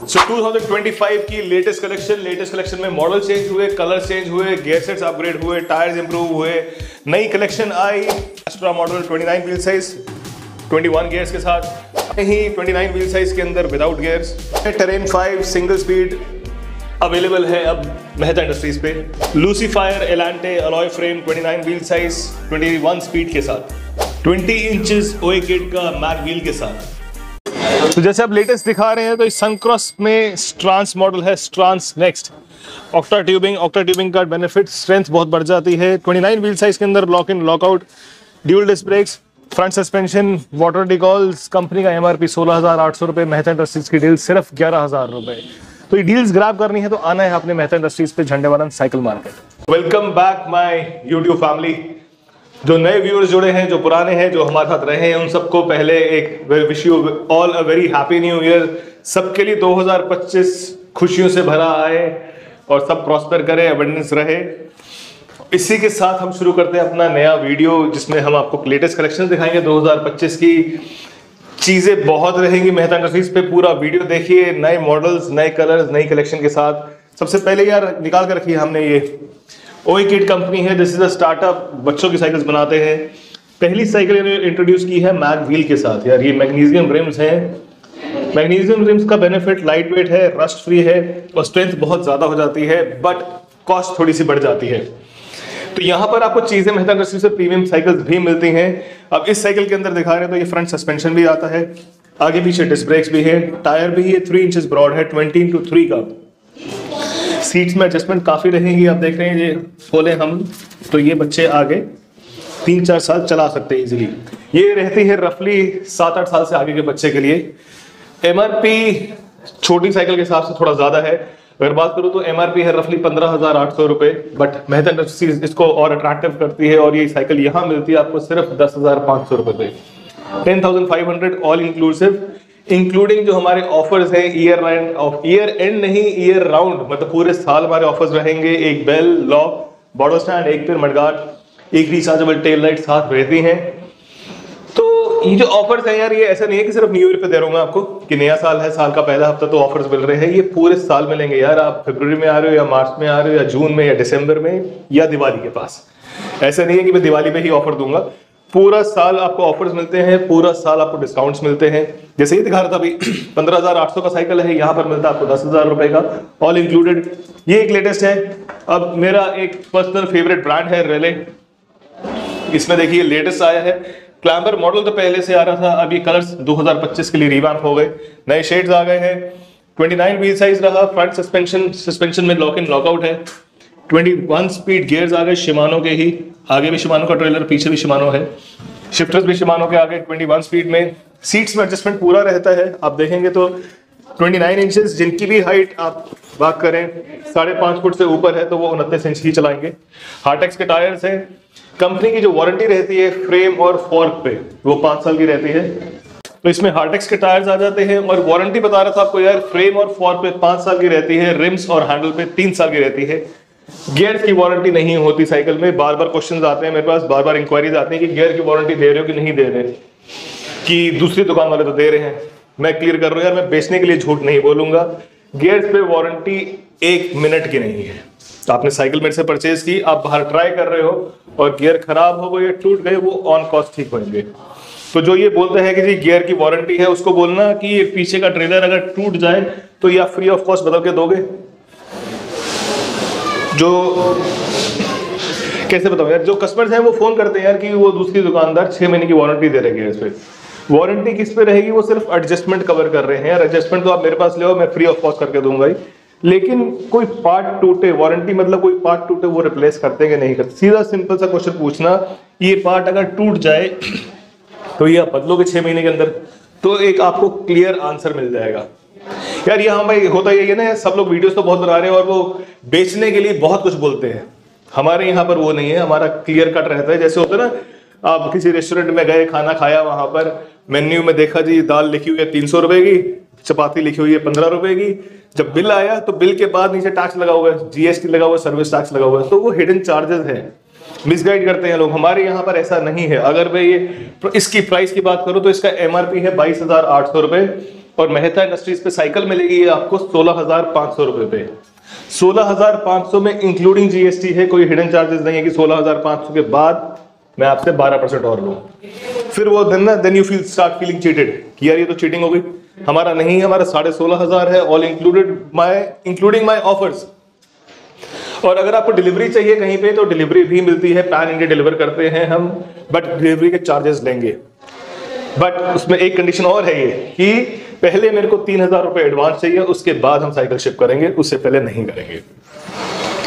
सो 2025 की latest collection में model change हुए, कलर चेंज हुए, गियर सेट्स अपग्रेड हुए, टायर्स इंप्रूव हुए, नई कलेक्शन आई। Astra model 29 wheel size 21 gears के साथ, ही 29 व्हील साइज के अंदर without gears. Terrain 5 single speed available है अब मेहता इंडस्ट्रीज पे। Lucifer Elante alloy frame 29 wheel size 21 speed के साथ, 20 इंचेस ओए किट का मैग व्हील के साथ। तो जैसे आप लेटेस्ट दिखा रहे हैं तो इस सनक्रॉस में स्ट्रांस मॉडल है, स्ट्रांस नेक्स्ट। ऑक्टा ट्यूबिंग का बेनिफिट, स्ट्रेंथ बहुत बढ़ जाती है। 29 व्हील साइज के अंदर lock in lockout, dual disc brakes, front suspension, water decals. Company का एमआरपी 16,800 रुपए, मेहता इंडस्ट्रीज की डील सिर्फ 11,000 रुपए। तो ये डील्स ग्रैब करनी है तो आना है अपने मेहता इंडस्ट्रीज पे, Jhandewalan cycle market. Welcome back my YouTube family. जो नए व्यूअर्स जुड़े हैं, जो पुराने हैं, जो हमारे साथ रहे हैं, उन सबको पहले एक wish you all a very happy new year. सबके लिए 2025 खुशियों से भरा आए और सब प्रॉस्पर करे, अबंडेंस रहे। इसी के साथ हम शुरू करते हैं अपना नया वीडियो, जिसमें हम आपको लेटेस्ट कलेक्शन दिखाएंगे 2025 की। चीजें बहुत रहेंगी मेहता इंडस्ट्रीज पे, पूरा वीडियो देखिए। नए मॉडल्स, नए कलर्स, नई कलेक्शन के साथ। सबसे पहले यार निकाल कर रखिए हमने ये ओए किट कंपनी है। दिस इज अ स्टार्टअप, बच्चों की साइकिल्स बनाते हैं। पहली साइकिल इंट्रोड्यूस की है मैग व्हील के साथ। यार ये मैग्नीशियम रिम्स हैं। मैग्नीशियम रिम्स का बेनिफिट लाइट वेट है, रस्ट फ्री है और स्ट्रेंथ बहुत ज्यादा हो जाती है, बट कॉस्ट थोड़ी सी बढ़ जाती है। तो यहाँ पर आपको चीजें मेहता इंडस्ट्री से प्रीमियम साइकिल्स भी मिलती हैं। अब इस साइकिल के अंदर दिखा रहे हैं तो ये फ्रंट सस्पेंशन भी आता है, आगे पीछे डिस्क ब्रेक्स भी है, टायर भी है 3 इंचेस ब्रॉड है, 20:3 का। सीट्स में एडजस्टमेंट काफी रहेंगी। आप देख रहे हैं ये खोले हम तो ये बच्चे आगे 3-4 साल चला सकते हैं इजीली। ये रहती है रफली 7-8 साल से आगे के बच्चे के लिए। एमआरपी छोटी साइकिल के हिसाब से थोड़ा ज्यादा है। अगर बात करूं तो एमआरपी है रफली 15,800 रुपए, बट मेहता इंडस्ट्रीज इसको और अट्रैक्टिव करती है और ये साइकिल यहाँ मिलती है आपको सिर्फ 10,500 रुपए पे, 10,500 ऑल इंक्लूसिव, इंक्लूडिंग जो हमारे ऑफर्स हैं ईयर एंड नहीं, ईयर राउंड, मतलब पूरे साल हमारे ऑफर्स रहेंगे। एक बेल, लॉक, बॉटल स्टैंड, एक पिन मडगार्ड, एक रिचार्जेबल टेल लाइट साथ रहती हैं। तो ये जो ऑफर्स हैं यार, ये ऐसा नहीं है कि सिर्फ न्यू ईयर पे दे रहा हूँ मैं आपको कि नया साल है, साल का पहला हफ्ता तो ऑफर्स मिल रहे हैं। ये पूरे साल मिलेंगे यार। आप फरवरी में आ रहे हो या मार्च में आ रहे हो या जून में या दिसंबर में या दिवाली के पास, ऐसा नहीं है कि मैं दिवाली में ही ऑफर दूंगा। पूरा साल आपको ऑफर्स मिलते हैं, पूरा साल आपको डिस्काउंट्स मिलते हैं। जैसे ये दिखा रहा था अभी 15,800 का साइकिल है, यहाँ पर मिलता है आपको 10,000 रुपए का ऑल इंक्लूडेड। ये एक लेटेस्ट है। अब मेरा एक पर्सनल फेवरेट ब्रांड है रेले। इसमें देखिए लेटेस्ट आया है क्लैम्बर मॉडल, तो पहले से आ रहा था। अब ये कलर्स 2025 के लिए रिवैम्प हो गए, नए शेड्स आ गए हैं। 29 व्हील साइज रहा, फ्रंट सस्पेंशन में लॉक इन लॉकआउट है, 21 स्पीड गियर्स आ गए शिमानो के ही, आगे भी शिमानो का ट्रेलर, पीछे भी शिमानो है, शिफ्टर्स भी शिमानो के आगे 21 स्पीड में। सीट्स में एडजस्टमेंट पूरा रहता है। आप देखेंगे तो 29 इंचेस, जिनकी भी हाइट आप बात करें 5.5 फुट से ऊपर है तो वो 29 इंच ही चलाएंगे। हार्टेक्स के टायर्स हैं। कंपनी की जो वारंटी रहती है फ्रेम और फॉर्क पे, वो 5 साल की रहती है। तो इसमें हार्टेक्स के टायर्स आ जाते हैं और वारंटी बता रहा था आपको यार, फ्रेम और फॉर्क पे 5 साल की रहती है, रिम्स और हैंडल पे 3 साल की रहती है। गियर की वारंटी नहीं होती साइकिल में। बार बार क्वेश्चंस आते हैं मेरे पास, बार बार इंक्वायरीज आती हैं कि गियर की वारंटी दे रहे हो कि नहीं दे रहे, कि दूसरी दुकान वाले तो दे रहे हैं। मैं क्लियर कर रहा हूं यार, मैं बेचने के लिए झूठ नहीं बोलूंगा। गियर्स पे वारंटी 1 मिनट की नहीं है। तो आपने साइकिल मेरे से परचेज की, आप बाहर ट्राई कर रहे हो और गियर खराब हो गए या टूट गए, वो ऑन कॉस्ट ठीक होंगे। तो जो ये बोलते हैं कि जी गियर की वारंटी है, उसको बोलना कि ये पीछे का ट्रेलर अगर टूट जाए तो ये आप फ्री ऑफ कॉस्ट बदल के दोगे। जो कैसे बताऊं यार, जो कस्टमर्स हैं वो फोन करते हैं यार कि वो दूसरी दुकानदार 6 महीने की वारंटी दे रही है। इस पे वारंटी किस पे रहेगी? वो सिर्फ एडजस्टमेंट कवर कर रहे हैं यार। एडजस्टमेंट तो आप मेरे पास ले आओ, मैं फ्री ऑफ कॉस्ट करके दूंगा ही, लेकिन कोई पार्ट टूटे, वारंटी मतलब कोई पार्ट टूटे वो रिप्लेस करते हैं कि नहीं करते। सीधा सिंपल सा क्वेश्चन पूछना, ये पार्ट अगर टूट जाए तो ये आप बदलोगे 6 महीने के अंदर? तो एक आपको क्लियर आंसर मिल जाएगा यार। यहाँ भाई होता यही है ना, सब लोग वीडियोस तो बहुत बना रहे हैं और वो बेचने के लिए बहुत कुछ बोलते हैं। हमारे यहाँ पर वो नहीं है, हमारा क्लियर कट रहता है। जैसे होता है ना, आप किसी रेस्टोरेंट में गए, खाना खाया, वहां पर मेन्यू में देखा जी दाल लिखी हुई है 300 रुपए की, चपाती लिखी हुई है 15 रुपए की। जब बिल आया तो बिल के बाद नीचे टैक्स लगा हुआ है, जीएसटी लगा हुआ है, सर्विस टैक्स लगा हुआ है, तो वो हिडन चार्जेस है। मिसगाइड करते हैं लोग। हमारे यहाँ पर ऐसा नहीं है। अगर मैं ये इसकी प्राइस की बात करूं तो इसका एमआरपी है 22,800 रुपए, और मेहता इंडस्ट्रीज पे साइकिल मिलेगी आपको 16,500 रुपए पे। 16,500 में इंक्लूडिंग जीएसटी है, कोई हिडन चार्जेस नहीं है कि 16,500 के बाद मैं आपसे 12% और लूं। फिर वो then you feel start feeling cheated कि यार ये तो चीटिंग हो गई। हमारा नहीं, हमारा 16,500 है, ऑल इंक्लूडिंग माई ऑफर्स। और अगर आपको डिलीवरी चाहिए कहीं पे तो डिलीवरी भी मिलती है, पैन इंडिया डिलीवर करते हैं हम, बट डिलीवरी के चार्जेस लेंगे। बट उसमें एक कंडीशन और है ये कि पहले मेरे को 3,000 रुपए एडवांस चाहिए, उसके बाद हम साइकिल शिप करेंगे, उससे पहले नहीं करेंगे।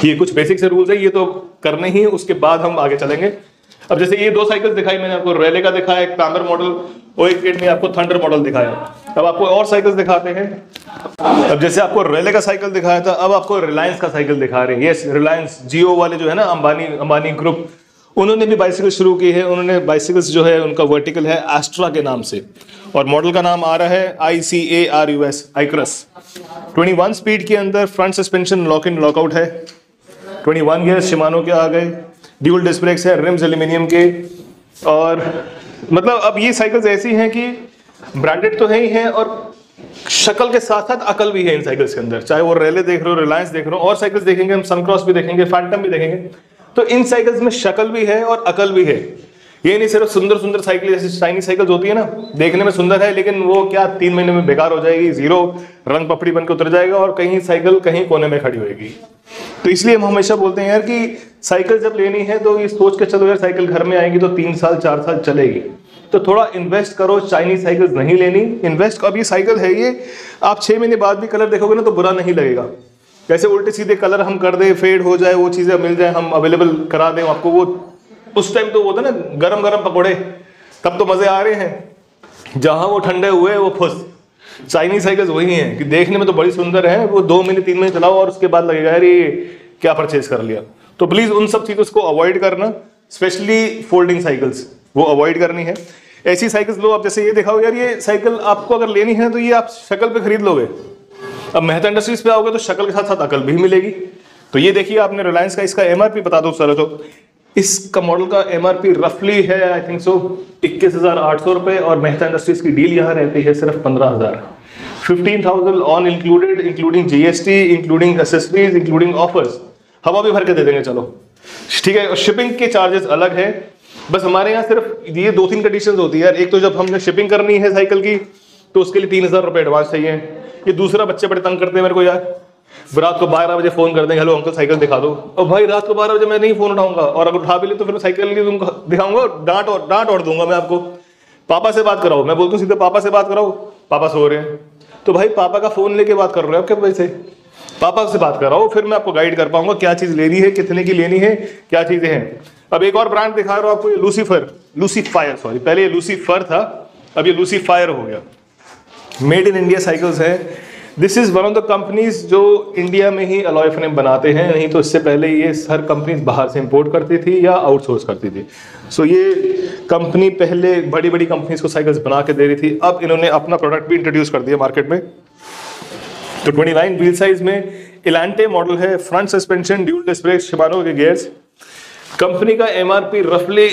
ये कुछ बेसिक से रूल्स है, ये तो करने ही, उसके बाद हम आगे चलेंगे। अब जैसे ये दो साइकिल दिखाई मैंने आपको, रेले का दिखाया एक पैम्बर मॉडल और एक में आपको थंडर मॉडल दिखाया। अब आपको और साइकिल दिखाते हैं। अब जैसे आपको रेले का साइकिल दिखाया था, अब आपको रिलायंस का साइकिल दिखा रहे हैं। यस, रिलायंस जियो वाले जो है ना, अंबानी ग्रुप, उन्होंने भी बाइसिकल शुरू की है। उन्होंने बाइसिकल्स जो है उनका वर्टिकल है एस्ट्रा के नाम से, और मॉडल का नाम आ रहा है ICARUS, आइक्रस। 21 स्पीड के अंदर front suspension lock in lockout है, 21 गियर शिमानो के आ गए, ड्यूल डिस्क ब्रेक्स है, रिम्स एल्यूमिनियम के। और मतलब अब ये साइकिल्स ऐसी हैं कि ब्रांडेड तो है ही है, और शक्ल के साथ साथ अकल भी है इन साइकिल्स के अंदर। चाहे वो रेले देख रहे हो, रिलायंस देख रहे हो, और साइकिल्स देखेंगे हम, सनक्रॉस भी देखेंगे, फैंटम भी देखेंगे, तो इन साइकिल्स में शक्ल भी है और अकल भी है। ये नहीं सिर्फ सुंदर सुंदर साइकिल, जैसे चाइनीज साइकिल्स होती है ना, देखने में सुंदर है लेकिन वो क्या 3 महीने में बेकार हो जाएगी, जीरो रंग पपड़ी बन के उतर जाएगा और कहीं साइकिल कहीं कोने में खड़ी होगी। तो इसलिए हम हमेशा बोलते हैं यार कि साइकिल जब लेनी है तो ये सोच के चलो यार, साइकिल घर में आएगी तो 3 साल 4 साल चलेगी, तो थोड़ा इन्वेस्ट करो। चाइनीज साइकिल्स नहीं लेनी, इन्वेस्ट। अब ये साइकिल है, ये आप 6 महीने बाद भी कलर देखोगे ना तो बुरा नहीं लगेगा। जैसे उल्टे सीधे कलर हम कर दे, फेड हो जाए, वो चीजें मिल जाए, हम अवेलेबल करा दें आपको, वो उस टाइम तो वो था ना गरम गरम पकौड़े, तब तो मजे आ रहे हैं। जहां वो ठंडे हुए वो फुस। चाइनीज साइकिल्स वही हैं कि देखने में तो बड़ी सुंदर है, वो 2 महीने 3 महीने चलाओ और उसके बाद लगेगा यार ये क्या परचेज कर लिया। तो प्लीज उन सब चीजों को अवॉइड करना, स्पेशली फोल्डिंग साइकिल्स वो अवॉइड करनी है। ऐसी साइकिल्स लो। आप जैसे ये दिखाओ यार, ये साइकिल आपको अगर लेनी है तो ये आप शक्ल पे खरीद लोगे। अब मेहता इंडस्ट्रीज पे आओगे तो शक्ल के साथ साथ अकल भी मिलेगी। तो ये देखिए, आपने रिलायंस का इसका MRP बता दो सर, तो इसका मॉडल का MRP रफली है आई थिंक सो 21,800 रुपए, और मेहता इंडस्ट्रीज की डील यहाँ रहती है सिर्फ 15,000। 15,000 on included, including GST, including accessories, including offers. हवा भी भर के दे देंगे, चलो ठीक है। और शिपिंग के चार्जेस अलग है। बस हमारे यहाँ सिर्फ ये 2-3 कंडीशंस होती है यार। एक तो जब हमने शिपिंग करनी है साइकिल की तो उसके लिए 3,000 रुपए एडवांस चाहिए। ये दूसरा, बच्चे बड़े तंग करते हैं मेरे को यार, रात को 12 बजे फोन कर देंगे, हेलो अंकल साइकिल दिखा दो। और भाई रात को 12 बजे मैं नहीं फोन उठाऊंगा, और अगर उठा भी ले तो फिर साइकिल के तुमको दिखाऊंगा, डांट और दूंगा मैं आपको। पापा से बात कराओ, मैं बोलता हूँ सीधे पापा से बात कराओ, पापा सो रहे हैं। तो भाई पापा का फोन लेके बात कर रहे हो क्या वैसे, पापा से बात कराओ, फिर मैं आपको गाइड कर पाऊंगा क्या चीज लेनी है, कितने की लेनी है, क्या चीजें हैं। अब एक और ब्रांड दिखा रहा हूं आपको, लूसीफायर, सॉरी पहले ये लूसीफर था, अब ये लूसीफायर हो गया। मेड इन इंडिया साइकिल्स है। This is one of the companies जो इंडिया में ही अलॉय फ्रेम बनाते हैं, नहीं तो इससे पहले ये हर कंपनीज बाहर से इंपोर्ट करती थी या आउटसोर्स करती थी। सो ये कंपनी पहले बड़ी बड़ी कंपनीज को साइकिल्स बना के दे रही थी, अब इन्होंने अपना प्रोडक्ट भी इंट्रोड्यूस कर दिया मार्केट में। तो 29 व्हील साइज में इलांटे मॉडल है, front suspension, dual disc brake, Shimano के गियर्स। कंपनी का MRP रफली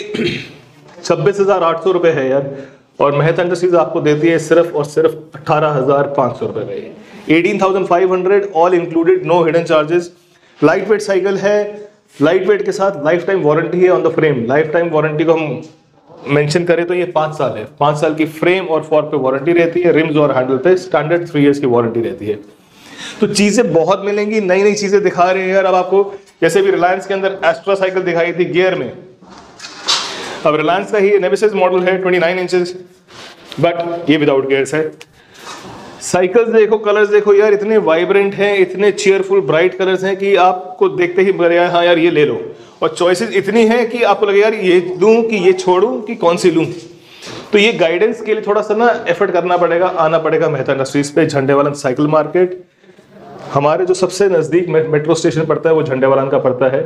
26,800 रुपए है यार, और मेहता इंडस्ट्रीज आपको देती है सिर्फ और सिर्फ 18,500 रुपए में, 18,500 all included, no hidden charges. Light weight cycle है, लाइट वेट के साथ लाइफ टाइम वारंटी है on the frame. Life time warranty को हम मेंशन करें तो ये 5 साल है, 5 साल की फ्रेम और फॉर्क पे वारंटी रहती है, रिम्स और हैंडल पे स्टैंडर्ड 3 इयर्स की वारंटी रहती है। तो चीजें बहुत मिलेंगी, नई नई चीजें दिखा रहे हैं यार अब आपको। जैसे भी रिलायंस के अंदर एस्ट्रा साइकिल दिखाई थी गियर में, अब रिलायंस का ही नेमेसिस मॉडल है 29 इंचेस, बट ये विदाउट गियर्स है। साइकिल्स देखो, कलर्स देखो यार, इतने वाइब्रेंट हैं, इतने चीयरफुल ब्राइट कलर्स हैं कि आपको देखते ही लगेगा हाँ यार ये ले लो। और चॉइसेस इतनी है कि आपको लगेगा यार ये लूं कि ये छोड़ूं कि कौन सी लूं। तो ये गाइडेंस के लिए थोड़ा सा ना एफर्ट करना पड़ेगा, आना पड़ेगा मेहता इंडस्ट्रीज पे, झंडेवालन साइकिल मार्केट। हमारे जो सबसे नजदीक मेट्रो स्टेशन पड़ता है वो झंडेवालन का पड़ता है।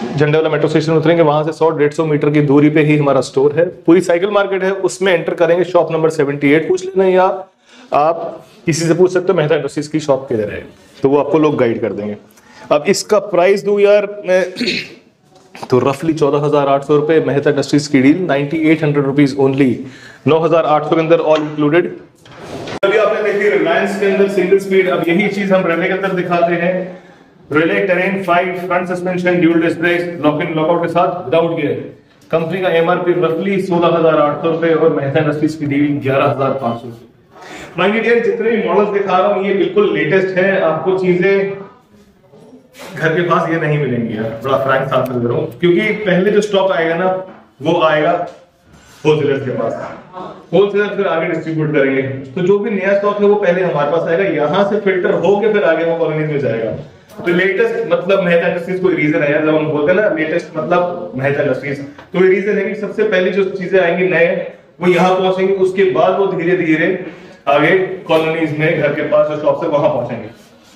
झंडेवाला मेट्रो स्टेशन उतरेंगे, वहां से 100-150 मीटर की दूरी पे ही हमारा स्टोर है। पूरी साइकिल मार्केट है, उसमें एंटर करेंगे, शॉप नंबर 78 पूछ लेना, या आप किसी से पूछ सकते हो मेहता इंडस्ट्रीज की शॉप किधर है, तो वो आपको लोग गाइड कर देंगे। अब इसका प्राइस दूं यार मैं तो रफली 14,800 रुपए मेहता इंडस्ट्रीज की डील, 9,800 रुपीज ओनली, 9,800 के अंदर ऑल इंक्लूडेड। अभी आपने थी रिलायंस के अंदर सिंगल स्पीड, अब यही चीज हम रेले के अंदर दिखाते हैं। Raleigh Terrain 5 front suspension dual disc brake lock in lockout के साथ विदाउट गियर। कंपनी का एमआरपी रफली 16,800 रुपए और मेहता इंडस्ट्रीज की डीलिंग 11,500 रुपए। माय डियर, जितने भी मॉडल्स दिखा रहा हूँ ये बिल्कुल लेटेस्ट है, आपको चीजें घर के पास ये नहीं मिलेंगी यार, बड़ा फ्रैंक साथ में करूं, क्योंकि पहले जो स्टॉक आएगा ना वो आएगा होलसेलर्स के पास, होलसेलर फिर आगे डिस्ट्रीब्यूट करेंगे। तो जो भी नया स्टॉक है वो पहले हमारे पास आएगा, यहाँ से फिल्टर होके फिर आगे वो कॉलोनीज में जाएगा। तो लेटेस्ट मतलब मेहता इंडस्ट्रीज कोई रीजन है यार, जब हम बोलते हैं ना लेटेस्ट मतलब मेहता इंडस्ट्रीज, तो ये रीजन है कि सबसे पहले जो चीजें आएंगी नए वो यहाँ पहुंचेंगे, उसके बाद वो धीरे धीरे आगे कॉलोनीज में घर के पास जो शॉप है वहां पहुंचेंगे।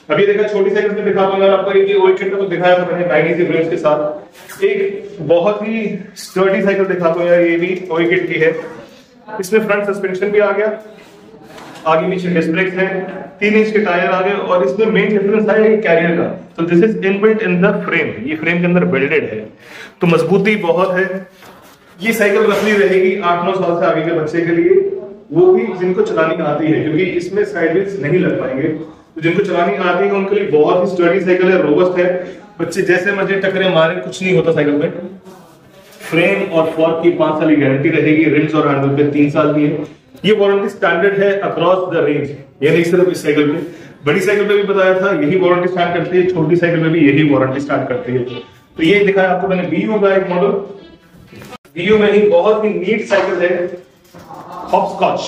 अभी देखा छोटी साइकिल में दिखा दूंगा आपको, ये ओई किट तो दिखाया था मैंने 90 ब्रेम्स के साथ। एक बहुत ही स्टर्डी साइकिल दिखा दूं यार, ये भी ओई किट की है। इसमें फ्रंट सस्पेंशन भी आ गया, आगे पीछे डिस्क ब्रेक्स है, 3 इंच के टायर आ गए और इसमें मेन डिफरेंस है कैरियर का। तो this is inbuilt in the frame, ये फ्रेम के अंदर वेल्डेड है, तो मजबूती बहुत है। ये साइकिल रफली रहेगी 8-9 साल से आगे के बच्चे के लिए, वो भी जिनको चलानी आती है, क्योंकि इसमें साइड व्हील्स नहीं लग पाएंगे। तो जिनको चलानी आती है उनके लिए बहुत ही स्टर्डी साइकिल है, रोबस्ट है। बच्चे जैसे मर्जी टकरे मारे कुछ नहीं होता साइकिल में। फ्रेम और फॉर्क की 5 साल की गारंटी रहेगी, रिम्स और हैंडल पे 3 साल की है। ये वारंटी स्टैंडर्ड है अक्रॉस द रेंज, ये नहीं सिर्फ इस साइकिल पे, बड़ी साइकिल पे भी बताया था यही वारंटी स्टैंड करती है, छोटी साइकिल में भी यही वारंटी स्टैंड करती है। तो ये दिखाया आपको मैंने बीयू का एक मॉडल, बीयू में ही बहुत ही नीट साइकिल है, हॉपस्कॉच,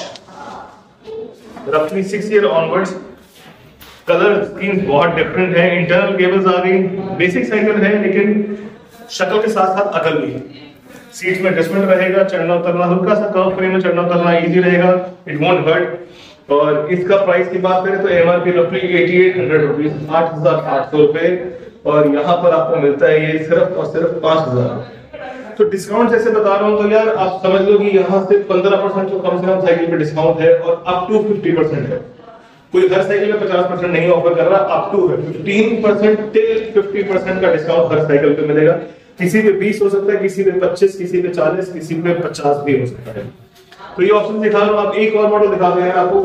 रफली 6 ईयर ऑनवर्ड्स। कलर स्कीम बहुत डिफरेंट है, इंटरनल केबल्स आ गई, बेसिक साइकिल है लेकिन शक्ल के साथ साथ अकल भी। सीट्स में एडजस्टमेंट रहेगा, चढ़ना उतरना हल्का सा कर्व फ्रेम में चढ़ना उतरना इजी रहेगा, इट वोंट हर्ट। और इसका प्राइस की बात करें तो एमआरपी रफली 8800 रुपीज, 8,800 रुपए, और यहाँ पर आपको मिलता है ये सिर्फ और सिर्फ 5,000। तो डिस्काउंट जैसे बता रहा हूँ तो यार आप समझ लो कि यहाँ से 15% जो कम से कम साइकिल पे डिस्काउंट है और अप टू 50% है। कोई हर साइकिल में 50% नहीं ऑफर कर रहा, अप टू 15% टिल 50% का डिस्काउंट हर साइकिल पे मिलेगा। किसी पे 20 हो सकता है, किसी पे 25, किसी पे 40, किसी पे 50 भी हो सकता है। तो ये ऑप्शन दिखा रहा हूँ, आप एक और मॉडल दिखा दें आपको।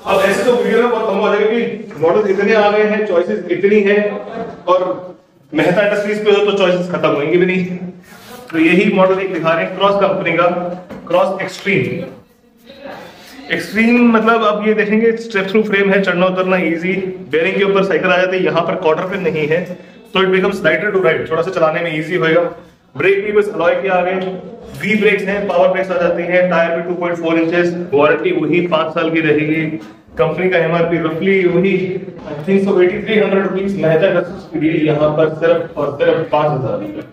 अब ऐसे तो वीडियो में बहुत लंबा हो जाएगा कि मॉडल इतने आ गए हैं, चॉइसेस इतनी है, और मेहता इंडस्ट्रीज पे हो तो चॉइसेस खत्म होंगे भी नहीं। तो यही मॉडल एक दिखा रहे हैं क्रॉस कंपनी का, क्रॉस एक्सट्रीम। एक्सट्रीम मतलब अब ये देखेंगे स्टेप थ्रू फ्रेम है, चढ़ना उतरना इजी, बेरिंग के ऊपर साइकिल आ जाती है, यहाँ पर क्वार्टर पे नहीं है, तो it becomes lighter to ride, थोड़ा सा चलाने में इजी होएगा। ब्रेक भी बस अलॉय के आ गए, वी ब्रेक्स हैं, पावर ब्रेक्स आ जाती हैं, टायर भी 2.4 इंचेस, वारंटी वही 5 साल की रहेगी। कंपनी का एमआरपी रफली वही 300-300 रुपीज, मेहता की डील यहाँ पर सिर्फ और सिर्फ 5,000 रुपए।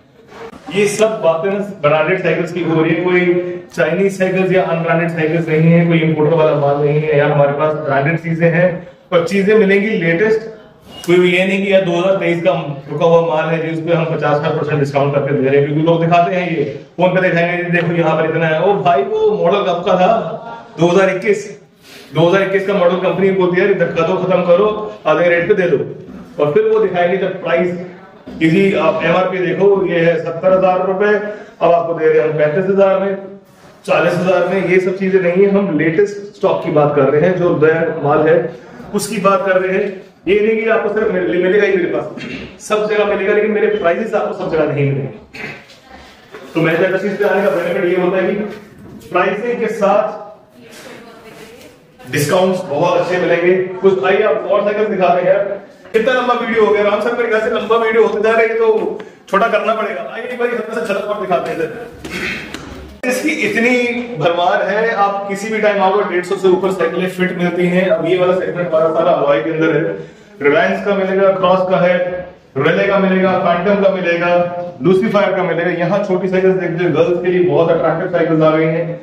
ये सब बातें ब्रांडेड साइकिल्स की हो रही है, कोई चाइनीज साइकिल्स या अनब्रांडेड साइकिल्स नहीं है, कोई इंपोर्टर वाला माल नहीं है, यार हमारे पास ब्रांडेड चीजें हैं और चीजें मिलेंगी लेटेस्ट। कोई ये नहीं कि यार 2023 का रुका हुआ माल है जिस पे हम 50% डिस्काउंट करके दे रहे हैं, क्योंकि लोग दिखाते हैं ये फोन पे दिखाएंगे देखो यहाँ पर इतना है। ओ भाई वो मॉडल कब का था? 2021 का मॉडल। कंपनी बोलती है धक्का दो, खत्म करो, आधे रेट पे दे दो, और फिर वो दिखाएंगे जब प्राइस इसी आप एमआरपी देखो ये है 70,000 रुपए, अब आपको दे रहे हैं हम 35,000 में, 40,000 में। ये सब चीजें नहीं है, हम लेटेस्ट स्टॉक की बात कर रहे हैं, जो नया माल है उसकी बात कर रहे हैं। ये नहीं कि आपको सिर्फ मिलेगा ही मेरे पास, सब जगह मिलेगा, लेकिन मेरे प्राइसेस आपको सब जगह नहीं मिलेंगे। तो मेहता इंडस्ट्रीज पे आने का बेनिफिट ये होता है कि प्राइसिंग के साथ डिस्काउंट्स बहुत अच्छे मिलेंगे। कुछ आइए आप और साइकिल दिखा रहे हैं। कितना लंबा वीडियो हो गया राम सर, मेरे ख्याल से लंबा वीडियो होते जा रहे हैं, तो छोटा करना पड़ेगा। आइए एक बार हल्का सा झलक और दिखाते हैं। इसकी इतनी भरमार है, आप किसी भी टाइम आपको 150 से ऊपर साइकिलें फिट मिलती हैं। अब ये वाला सेगमेंट हमारा सारा अलॉय के अंदर है। रिलायंस का मिलेगा, क्रॉस का है, रेले का मिलेगा, फैंटम का मिलेगा, लूसीफायर का मिलेगा। यहाँ छोटी साइकिल देखिए, गर्ल्स के लिए बहुत अट्रैक्टिव साइकिल्स आ गई हैं।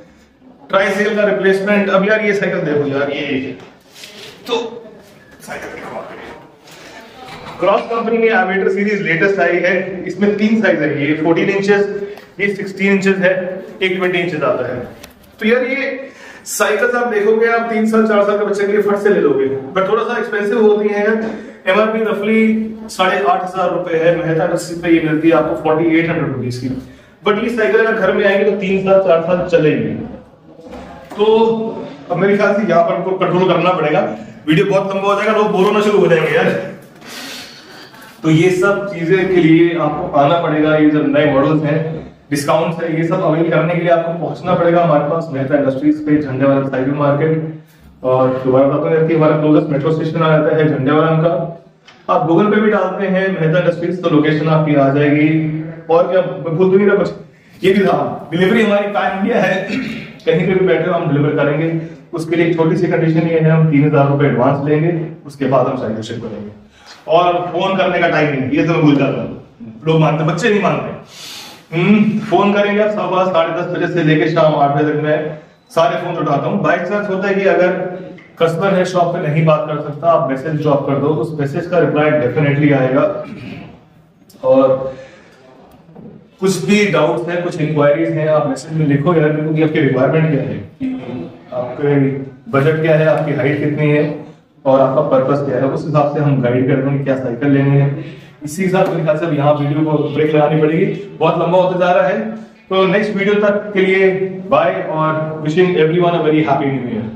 ट्राइसाइकिल का रिप्लेसमेंट। अब यार ये साइकिल देखो यार, ये तो साइकिल क्रॉस कंपनी में एवेटर सीरीज लेटेस्ट आई है। इसमें 3 साइज है, ये 14 इंचेस, ये 16 इंचेस है, एक 20 इंचेस आता है। तो यार ये साइकिल्स आप देखोगे, आप 3 साल 4 साल के बच्चे के लिए फट से ले लोगे, बट थोड़ा सा एक्सपेंसिव होती है यार। एमआरपी रफली 8,500 रुपए है, मेहता इंडस्ट्रीज पे ये मिलती है आपको 4,800 रुपीज की। बट ये साइकिल अगर घर में आएंगे तो 3 साल 4 साल चलेगी। तो अब मेरे ख्याल से यहाँ पर हमको कंट्रोल करना पड़ेगा। वीडियो बहुत लंबा हो जाएगा, लोग बोर होना शुरू हो जाएंगे यार। तो ये सब चीजें के लिए आपको आना पड़ेगा। ये जब नए मॉडल्स हैं, डिस्काउंट है, ये सब अवेल करने के लिए आपको पहुंचना पड़ेगा हमारे पास मेहता इंडस्ट्रीज पे, झंडे वाला साइबर मार्केट। और दोबारा बताता हूँ कि हमारा क्लोजेस्ट मेट्रो स्टेशन आ जाता है झंडे वाला का। आप गूगल पे भी डालते हैं मेहता इंडस्ट्रीज तो लोकेशन आपकी आ जाएगी। और क्या भूल तो नहीं रहा कुछ, ये भी था, डिलीवरी हमारी पैन इंडिया है, कहीं पे भी बैठे हो हम डिलीवर करेंगे। उसके लिए एक छोटी सी कंडीशन ये है, हम 3000 रुपए एडवांस लेंगे, उसके बाद हम साइड शिप करेंगे। और फोन करने का टाइमिंग ये तो मैं भूल जाता हूँ, लोग मानते, बच्चे नहीं मानते। फोन करेंगे आप सुबह 10:30 बजे से लेकर शाम 8 बजे तक मैं सारे फोन उठाता हूँ। बाई चांस होता है कि अगर कस्टमर है शॉप पे नहीं बात कर सकता, आप मैसेज ड्रॉप कर दो, उस मैसेज का रिप्लाई डेफिनेटली आएगा। और कुछ भी डाउट्स है, कुछ इंक्वायरीज हैं, आप मैसेज में लिखो यार, क्योंकि आपकी रिक्वायरमेंट क्या है, आपके बजट क्या है, आपकी हाइट कितनी है और आपका पर्पस क्या है, उस हिसाब से हम गाइड कर देंगे क्या साइकिल लेनी है। इसी हिसाब से मेरे ख्याल से यहाँ वीडियो को ब्रेक लगानी पड़ेगी, बहुत लंबा होता जा रहा है। तो नेक्स्ट वीडियो तक के लिए बाय और wishing everyone a very happy new year.